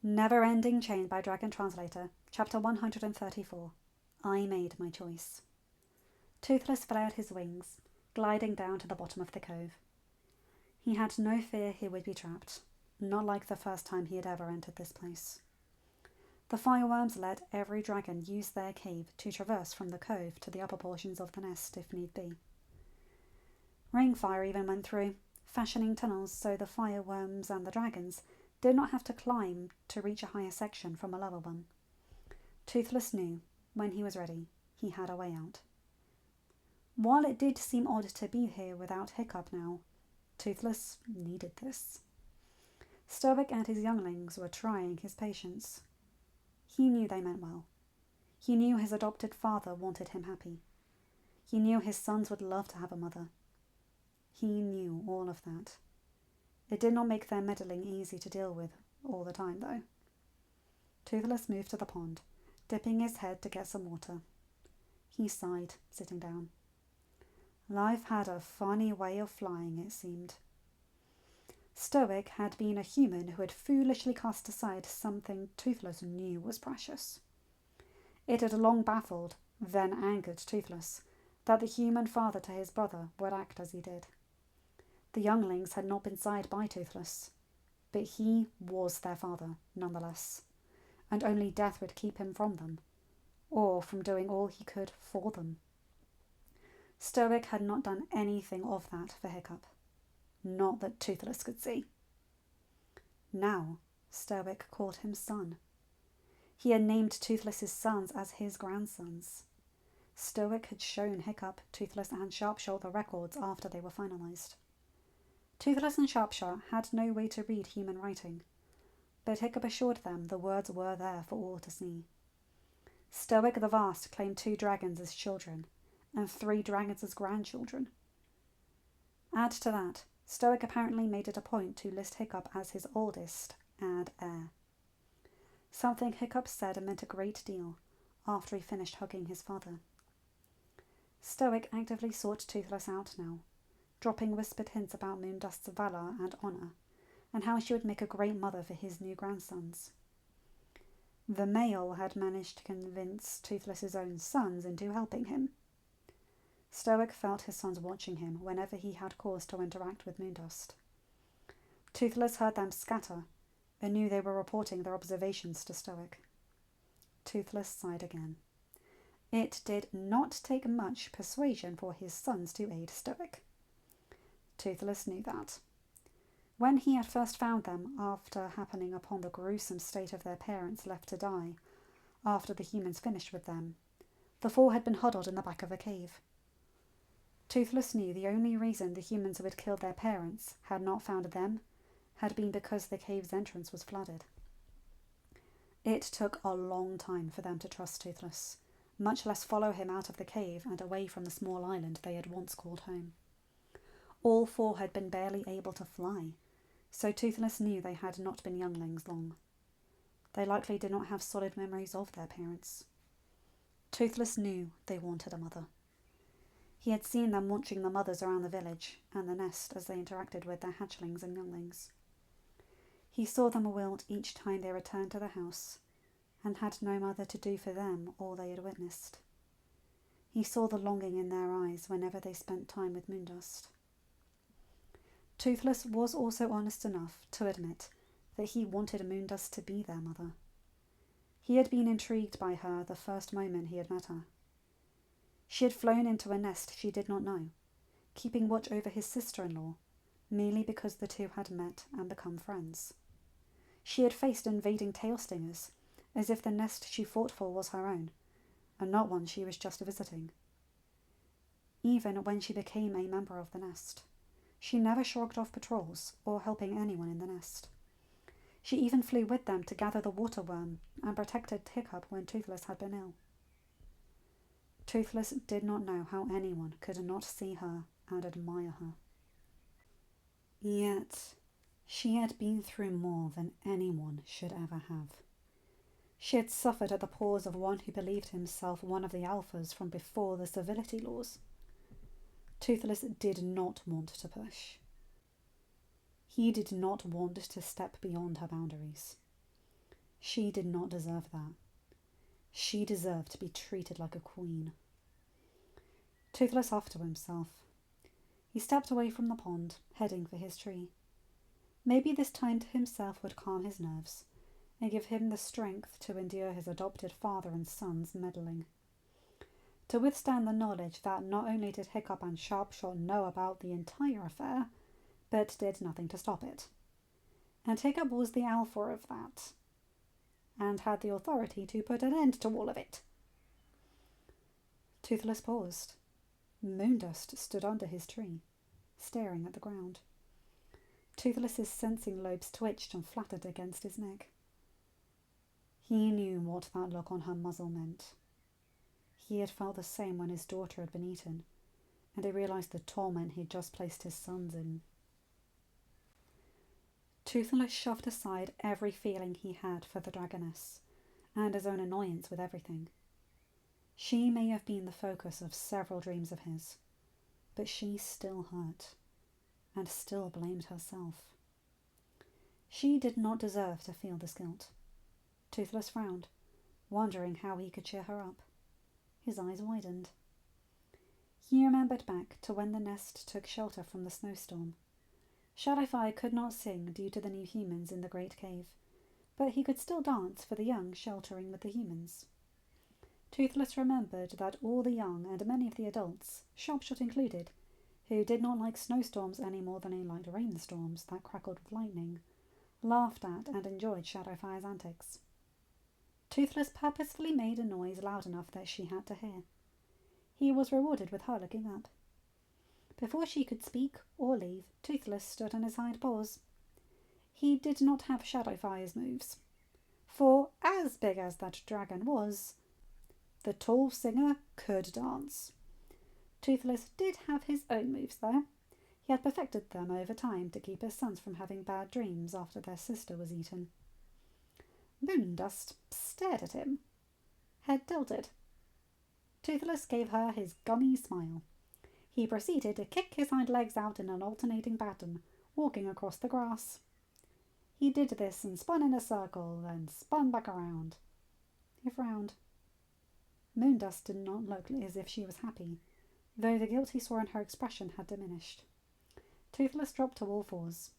Neverending Chain by Dragon Translator, Chapter 134. I made my choice. Toothless flared his wings, gliding down to the bottom of the cove. He had no fear he would be trapped, not like the first time he had ever entered this place. The fireworms let every dragon use their cave to traverse from the cove to the upper portions of the nest if need be. Rainfire even went through, fashioning tunnels so the fireworms and the dragons did not have to climb to reach a higher section from a lower one. Toothless knew, when he was ready, he had a way out. While it did seem odd to be here without Hiccup now, Toothless needed this. Stoic and his younglings were trying his patience. He knew they meant well. He knew his adopted father wanted him happy. He knew his sons would love to have a mother. He knew all of that. It did not make their meddling easy to deal with all the time, though. Toothless moved to the pond, dipping his head to get some water. He sighed, sitting down. Life had a funny way of flying, it seemed. Stoic had been a human who had foolishly cast aside something Toothless knew was precious. It had long baffled, then angered Toothless, that the human father to his brother would act as he did. The younglings had not been sired by Toothless, but he was their father, nonetheless, and only death would keep him from them, or from doing all he could for them. Stoic had not done anything of that for Hiccup, not that Toothless could see. Now, Stoic called him son. He had named Toothless's sons as his grandsons. Stoic had shown Hiccup, Toothless, and Sharpshot the records after they were finalised. Toothless and Sharpshot had no way to read human writing, but Hiccup assured them the words were there for all to see. Stoic the Vast claimed 2 dragons as children, and 3 dragons as grandchildren. Add to that, Stoic apparently made it a point to list Hiccup as his oldest and heir. Something Hiccup said meant a great deal after he finished hugging his father. Stoic actively sought Toothless out now, dropping whispered hints about Moondust's valour and honour, and how she would make a great mother for his new grandsons. The male had managed to convince Toothless's own sons into helping him. Stoic felt his sons watching him whenever he had cause to interact with Moondust. Toothless heard them scatter, and knew they were reporting their observations to Stoic. Toothless sighed again. It did not take much persuasion for his sons to aid Stoic. Toothless knew that. When he had first found them, after happening upon the gruesome state of their parents left to die, after the humans finished with them, the 4 had been huddled in the back of a cave. Toothless knew the only reason the humans who had killed their parents had not found them had been because the cave's entrance was flooded. It took a long time for them to trust Toothless, much less follow him out of the cave and away from the small island they had once called home. All 4 had been barely able to fly, so Toothless knew they had not been younglings long. They likely did not have solid memories of their parents. Toothless knew they wanted a mother. He had seen them watching the mothers around the village and the nest as they interacted with their hatchlings and younglings. He saw them wilt each time they returned to the house, and had no mother to do for them all they had witnessed. He saw the longing in their eyes whenever they spent time with Moondust. Toothless was also honest enough to admit that he wanted Moondust to be their mother. He had been intrigued by her the first moment he had met her. She had flown into a nest she did not know, keeping watch over his sister-in-law, merely because the 2 had met and become friends. She had faced invading tail-stingers, as if the nest she fought for was her own, and not one she was just visiting. Even when she became a member of the nest, she never shrugged off patrols or helping anyone in the nest. She even flew with them to gather the waterworm and protected Hiccup when Toothless had been ill. Toothless did not know how anyone could not see her and admire her. Yet, she had been through more than anyone should ever have. She had suffered at the paws of one who believed himself one of the alphas from before the civility laws. Toothless did not want to push. He did not want to step beyond her boundaries. She did not deserve that. She deserved to be treated like a queen. Toothless huffed to himself. He stepped away from the pond, heading for his tree. Maybe this time to himself would calm his nerves and give him the strength to endure his adopted father and son's meddling. To withstand the knowledge that not only did Hiccup and Sharpshot know about the entire affair, but did nothing to stop it. And Hiccup was the alpha of that, and had the authority to put an end to all of it. Toothless paused. Moondust stood under his tree, staring at the ground. Toothless's sensing lobes twitched and fluttered against his neck. He knew what that look on her muzzle meant. He had felt the same when his daughter had been eaten, and he realised the torment he'd just placed his sons in. Toothless shoved aside every feeling he had for the dragoness, and his own annoyance with everything. She may have been the focus of several dreams of his, but she still hurt, and still blamed herself. She did not deserve to feel this guilt. Toothless frowned, wondering how he could cheer her up. His eyes widened. He remembered back to when the nest took shelter from the snowstorm. Shadowfire could not sing due to the new humans in the great cave, but he could still dance for the young sheltering with the humans. Toothless remembered that all the young and many of the adults, Sharpshot included, who did not like snowstorms any more than he liked rainstorms that crackled with lightning, laughed at and enjoyed Shadowfire's antics. Toothless purposefully made a noise loud enough that she had to hear. He was rewarded with her looking up. Before she could speak or leave, Toothless stood on his hind paws. He did not have Shadowfire's moves, for as big as that dragon was, the tall singer could dance. Toothless did have his own moves, though. He had perfected them over time to keep his sons from having bad dreams after their sister was eaten. Moondust stared at him, head tilted. Toothless gave her his gummy smile. He proceeded to kick his hind legs out in an alternating pattern, walking across the grass. He did this and spun in a circle, then spun back around. He frowned. Moondust did not look as if she was happy, though the guilt he saw in her expression had diminished. Toothless dropped to all fours.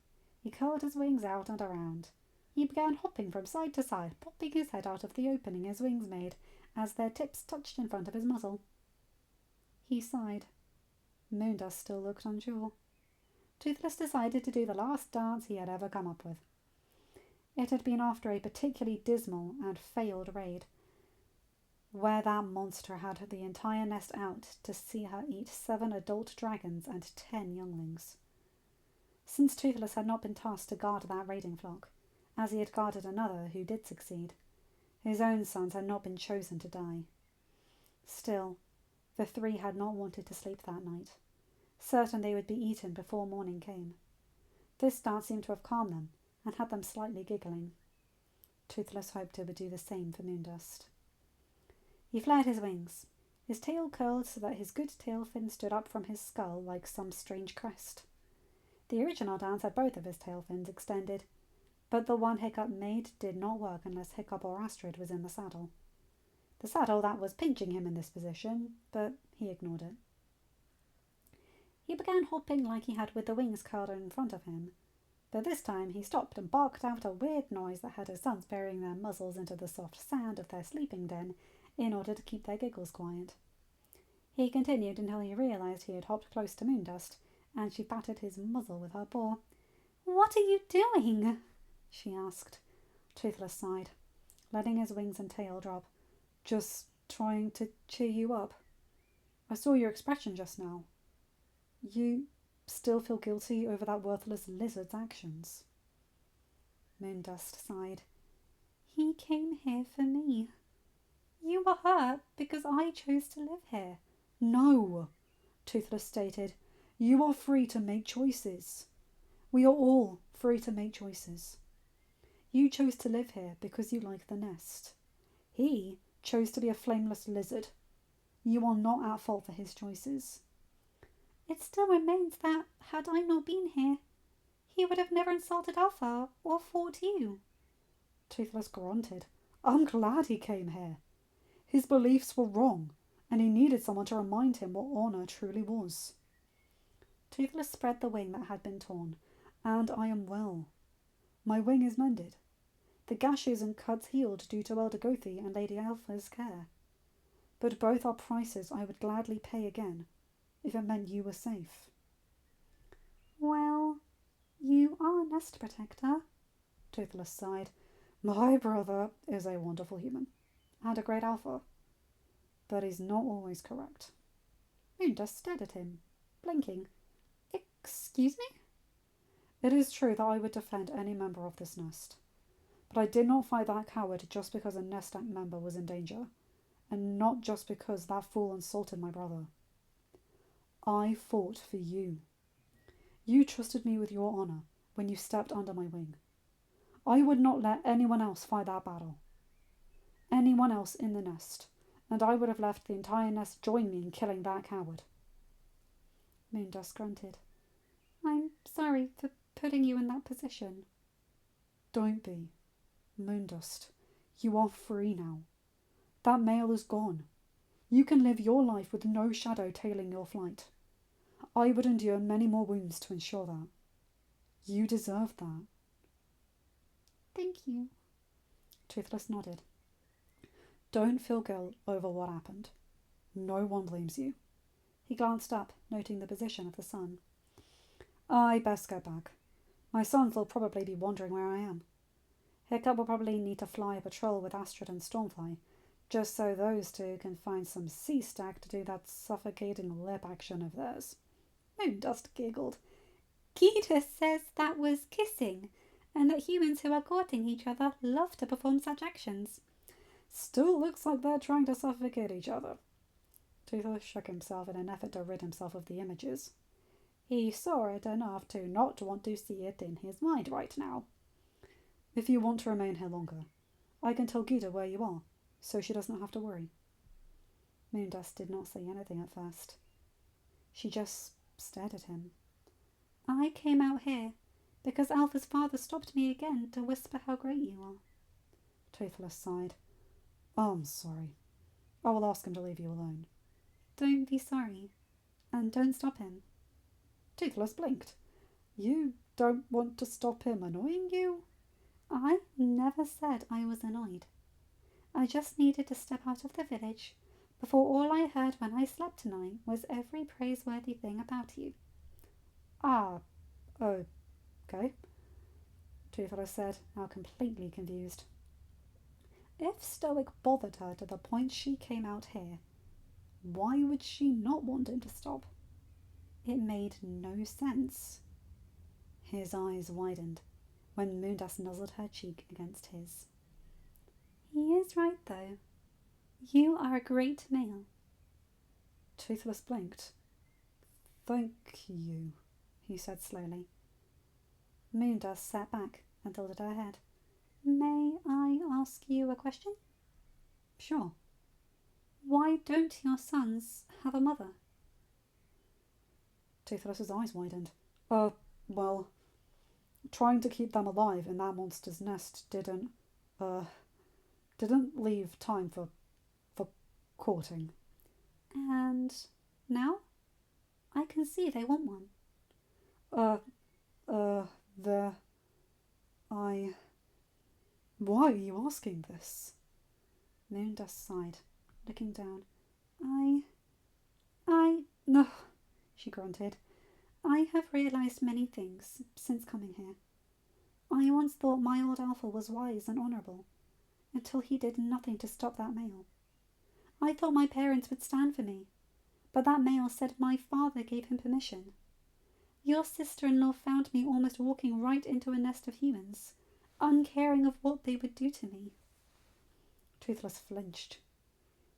He curled his wings out and around. He began hopping from side to side, popping his head out of the opening his wings made as their tips touched in front of his muzzle. He sighed. Moondust still looked unsure. Toothless decided to do the last dance he had ever come up with. It had been after a particularly dismal and failed raid, where that monster had the entire nest out to see her eat 7 adult dragons and 10 younglings. Since Toothless had not been tasked to guard that raiding flock, as he had guarded another who did succeed, his own sons had not been chosen to die. Still, the 3 had not wanted to sleep that night, certain they would be eaten before morning came. This dance seemed to have calmed them, and had them slightly giggling. Toothless hoped it would do the same for Moondust. He flared his wings. His tail curled so that his good tail fin stood up from his skull like some strange crest. The original dance had both of his tail fins extended, but the one Hiccup made did not work unless Hiccup or Astrid was in the saddle. The saddle that was pinching him in this position, but he ignored it. He began hopping like he had with the wings curled in front of him, but this time he stopped and barked out a weird noise that had his sons burying their muzzles into the soft sand of their sleeping den in order to keep their giggles quiet. He continued until he realised he had hopped close to Moondust, and she patted his muzzle with her paw. "What are you doing?" she asked. Toothless sighed, letting his wings and tail drop. "Just trying to cheer you up. I saw your expression just now. You still feel guilty over that worthless lizard's actions?" Moondust sighed. "He came here for me. You were hurt because I chose to live here." "No," Toothless stated. "You are free to make choices. We are all free to make choices. You chose to live here because you like the nest. He chose to be a flameless lizard. You are not at fault for his choices." "It still remains that, had I not been here, he would have never insulted Alpha or fought you." Toothless grunted. I'm glad he came here. His beliefs were wrong, and he needed someone to remind him what honour truly was. Toothless spread the wing that had been torn, and I am well. My wing is mended. The gashes and cuts healed due to Elder Gothi and Lady Alpha's care. But both are prices I would gladly pay again, if it meant you were safe. Well, you are a nest protector, Toothless sighed. My brother is a wonderful human, and a great alpha, but he's not always correct. Moondust stared at him, blinking. Excuse me? It is true that I would defend any member of this nest, but I did not fight that coward just because a nest member was in danger, and not just because that fool insulted my brother. I fought for you. You trusted me with your honour when you stepped under my wing. I would not let anyone else fight that battle. Anyone else in the nest, and I would have left the entire nest join me in killing that coward. Moondust grunted. I'm sorry for putting you in that position. Don't be. Moondust, you are free now. That male is gone. You can live your life with no shadow tailing your flight. I would endure many more wounds to ensure that. You deserve that. Thank you. Toothless nodded. Don't feel guilt over what happened. No one blames you. He glanced up, noting the position of the sun. I best go back. My sons will probably be wondering where I am. Hiccup will probably need to fly a patrol with Astrid and Stormfly, just so those two can find some sea stack to do that suffocating lip action of theirs. Moondust giggled. Gita says that was kissing, and that humans who are courting each other love to perform such actions. Still looks like they're trying to suffocate each other. Toothless shook himself in an effort to rid himself of the images. He saw it enough to not want to see it in his mind right now. If you want to remain here longer, I can tell Gita where you are, so she does not have to worry. Moondust did not say anything at first. She just stared at him. I came out here because Alpha's father stopped me again to whisper how great you are. Toothless sighed. Oh, I'm sorry. I will ask him to leave you alone. Don't be sorry, and don't stop him. Toothless blinked. You don't want to stop him annoying you? I never said I was annoyed. I just needed to step out of the village before all I heard when I slept tonight was every praiseworthy thing about you. Ah, okay, Toothless said, now completely confused. If Stoic bothered her to the point she came out here, why would she not want him to stop? It made no sense. His eyes widened when Moondust nuzzled her cheek against his. He is right, though. You are a great male. Toothless blinked. Thank you, he said slowly. Moondust sat back and tilted her head. May I ask you a question? Sure. Why don't your sons have a mother? Toothless's eyes widened. Well, trying to keep them alive in that monster's nest didn't leave time for courting. And now? I can see they want one. Why are you asking this? Moondust sighed, looking down. No, she grunted. I have realised many things since coming here. I once thought my old alpha was wise and honourable, until he did nothing to stop that male. I thought my parents would stand for me, but that male said my father gave him permission. Your sister-in-law found me almost walking right into a nest of humans, uncaring of what they would do to me. Toothless flinched.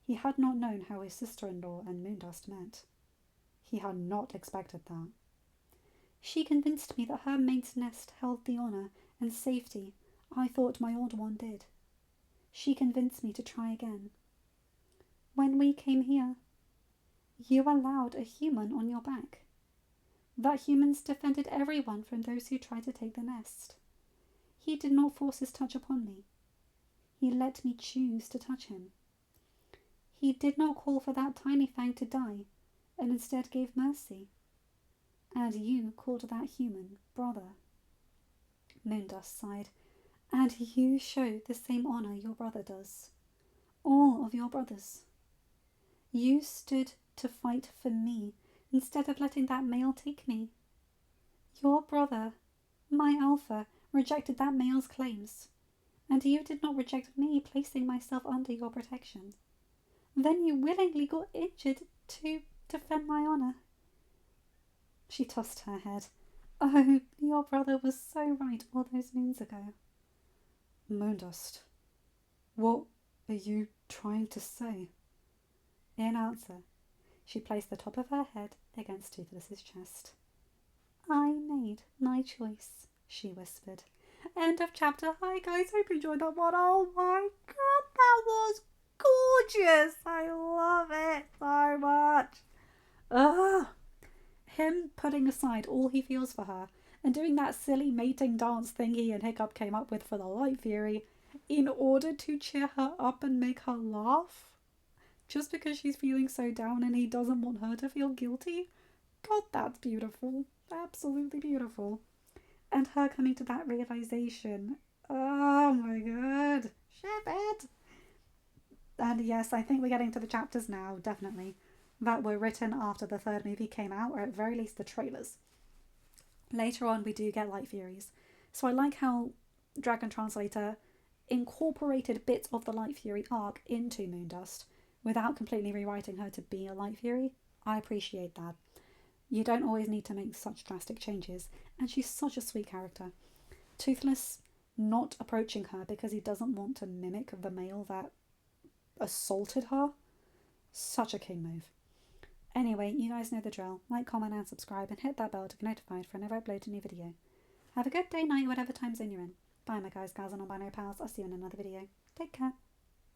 He had not known how his sister-in-law and Moondust met. He had not expected that. She convinced me that her mate's nest held the honour and safety I thought my old one did. She convinced me to try again. When we came here, you allowed a human on your back. That humans defended everyone from those who tried to take the nest. He did not force his touch upon me, He let me choose to touch him. He did not call for that tiny fang to die, and instead gave mercy. And you called that human brother. Moondust sighed. And you show the same honour your brother does. All of your brothers. You stood to fight for me instead of letting that male take me. Your brother, my alpha, rejected that male's claims, and you did not reject me placing myself under your protection. Then you willingly got injured to defend my honour. She tossed her head. Oh, your brother was so right all those moons ago. Moondust, what are you trying to say? In answer, she placed the top of her head against Toothless's chest. I made my choice, she whispered. End of chapter. Hi guys, hope you enjoyed that one. Oh my god, that was gorgeous. I love it so much. Ugh. Him putting aside all he feels for her and doing that silly mating dance thing he and Hiccup came up with for the Light Fury in order to cheer her up and make her laugh. Just because she's feeling so down and he doesn't want her to feel guilty. God, that's beautiful. Absolutely beautiful. And her coming to that realization. Oh my god. Ship it. And yes, I think we're getting to the chapters now, definitely, that were written after the third movie came out, or at very least the trailers. Later on, we do get Light Furies. So I like how Dragon Translator incorporated bits of the Light Fury arc into Moondust without completely rewriting her to be a Light Fury. I appreciate that. You don't always need to make such drastic changes, and she's such a sweet character. Toothless not approaching her because he doesn't want to mimic the male that assaulted her. Such a king move. Anyway, you guys know the drill. Like, comment and subscribe and hit that bell to be notified for whenever I upload a new video. Have a good day, night, whatever time zone you're in. Bye my guys, gals and non-binary pals. I'll see you in another video. Take care.